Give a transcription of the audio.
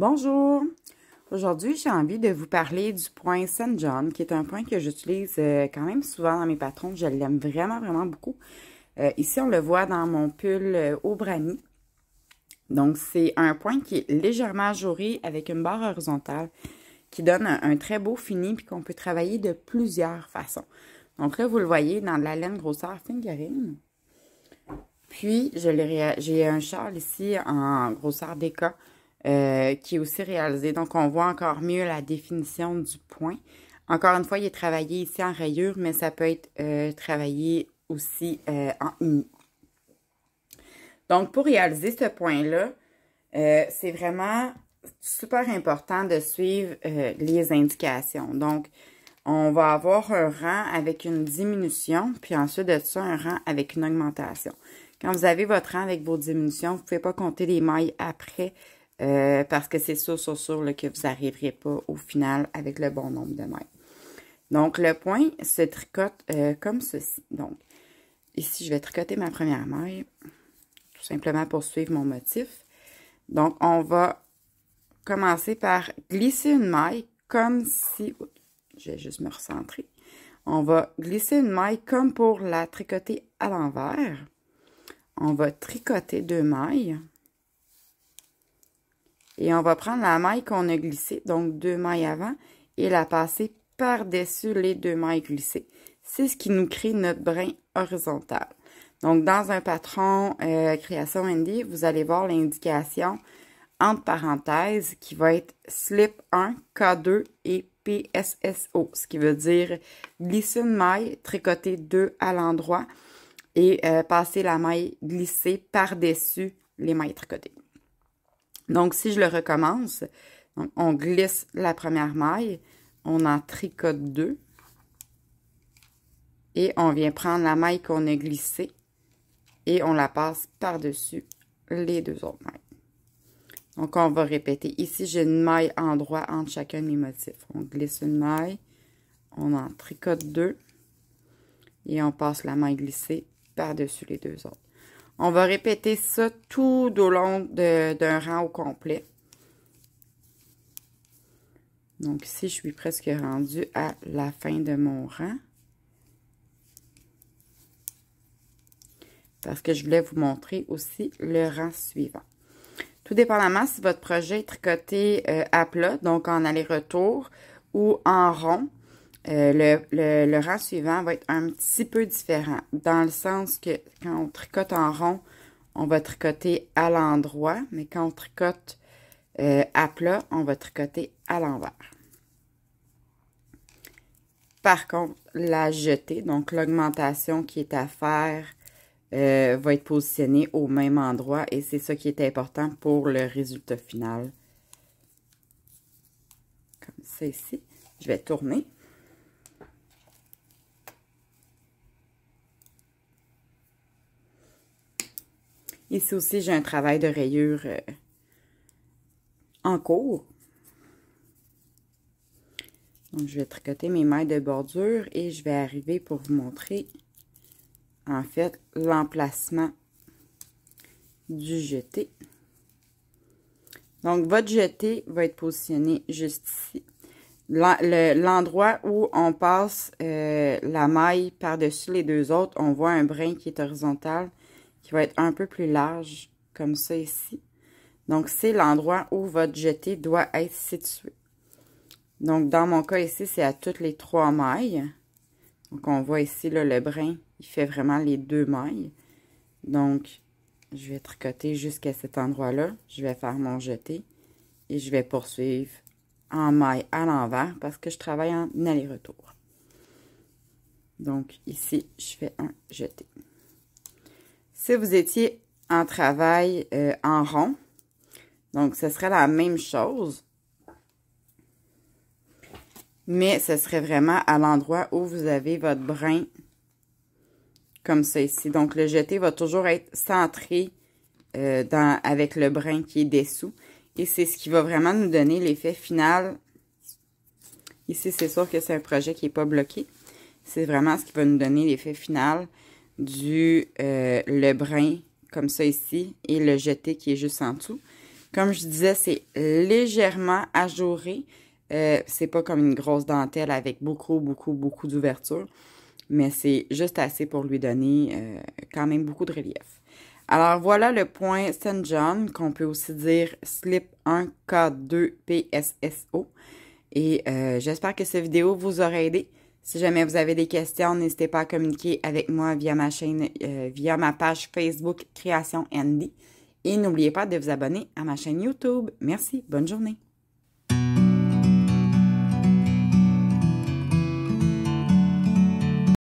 Bonjour! Aujourd'hui, j'ai envie de vous parler du point St. John, qui est un point que j'utilise quand même souvent dans mes patrons. Je l'aime vraiment, vraiment beaucoup. Ici, on le voit dans mon pull Aubranie. Donc, c'est un point qui est légèrement ajouré avec une barre horizontale qui donne un très beau fini puis qu'on peut travailler de plusieurs façons. Donc là, vous le voyez dans de la laine grosseur fingering. Puis, j'ai un châle ici en grosseur DK qui est aussi réalisé. Donc, on voit encore mieux la définition du point. Encore une fois, il est travaillé ici en rayure, mais ça peut être travaillé aussi en uni. Donc, pour réaliser ce point-là, c'est vraiment super important de suivre les indications. Donc, on va avoir un rang avec une diminution, puis ensuite de ça, un rang avec une augmentation. Quand vous avez votre rang avec vos diminutions, vous ne pouvez pas compter les mailles après parce que c'est sûr là, que vous n'arriverez pas au final avec le bon nombre de mailles. Donc, le point se tricote comme ceci. Donc, ici, je vais tricoter ma première maille, tout simplement pour suivre mon motif. Donc, on va commencer par glisser une maille comme si... Je vais juste me recentrer. On va glisser une maille comme pour la tricoter à l'envers. On va tricoter 2 mailles. Et on va prendre la maille qu'on a glissée, donc 2 mailles avant, et la passer par-dessus les 2 mailles glissées. C'est ce qui nous crée notre brin horizontal. Donc, dans un patron Création Indie, vous allez voir l'indication entre parenthèses qui va être slip 1, K2 et PSSO, ce qui veut dire glisser une maille, tricoter 2 à l'endroit et passer la maille glissée par-dessus les mailles tricotées. Donc, si je le recommence, donc, on glisse la première maille, on en tricote 2 et on vient prendre la maille qu'on a glissée et on la passe par-dessus les 2 autres mailles. Donc, on va répéter. Ici, j'ai une maille en droit entre chacun de mes motifs. On glisse une maille, on en tricote 2 et on passe la maille glissée par-dessus les 2 autres. On va répéter ça tout au long d'un rang au complet. Donc, ici, je suis presque rendue à la fin de mon rang. Parce que je voulais vous montrer aussi le rang suivant. Tout dépendamment si votre projet est tricoté à plat, donc en aller-retour ou en rond, le rang suivant va être un petit peu différent. Dans le sens que quand on tricote en rond, on va tricoter à l'endroit, mais quand on tricote à plat, on va tricoter à l'envers. Par contre, la jetée, donc l'augmentation qui est à faire, va être positionnée au même endroit et c'est ça qui est important pour le résultat final. Comme ça ici. Je vais tourner. Ici aussi, j'ai un travail de rayure en cours. Donc, je vais tricoter mes mailles de bordure et je vais arriver pour vous montrer, en fait, l'emplacement du jeté. Donc, votre jeté va être positionné juste ici. L'endroit où on passe la maille par-dessus les 2 autres, on voit un brin qui est horizontal, qui va être un peu plus large, comme ça ici. Donc, c'est l'endroit où votre jeté doit être situé. Donc, dans mon cas ici, c'est à toutes les 3 mailles. Donc, on voit ici, là, le brin, il fait vraiment les 2 mailles. Donc, je vais tricoter jusqu'à cet endroit-là. Je vais faire mon jeté et je vais poursuivre en maille à l'envers parce que je travaille en aller-retour. Donc, ici, je fais un jeté. Si vous étiez en travail en rond, donc, ce serait la même chose, mais ce serait vraiment à l'endroit où vous avez votre brin, comme ça ici. Donc, le jeté va toujours être centré avec le brin qui est dessous. Et c'est ce qui va vraiment nous donner l'effet final. Ici, c'est sûr que c'est un projet qui n'est pas bloqué. C'est vraiment ce qui va nous donner l'effet final du le brin, comme ça ici, et le jeté qui est juste en dessous. Comme je disais, c'est légèrement ajouré. C'est pas comme une grosse dentelle avec beaucoup d'ouverture, mais c'est juste assez pour lui donner quand même beaucoup de relief. Alors voilà le point St. John, qu'on peut aussi dire Slip 1 K2 PSSO. Et j'espère que cette vidéo vous aura aidé. Si jamais vous avez des questions, n'hésitez pas à communiquer avec moi via ma chaîne, via ma page Facebook Création Andy. Et n'oubliez pas de vous abonner à ma chaîne YouTube. Merci, bonne journée.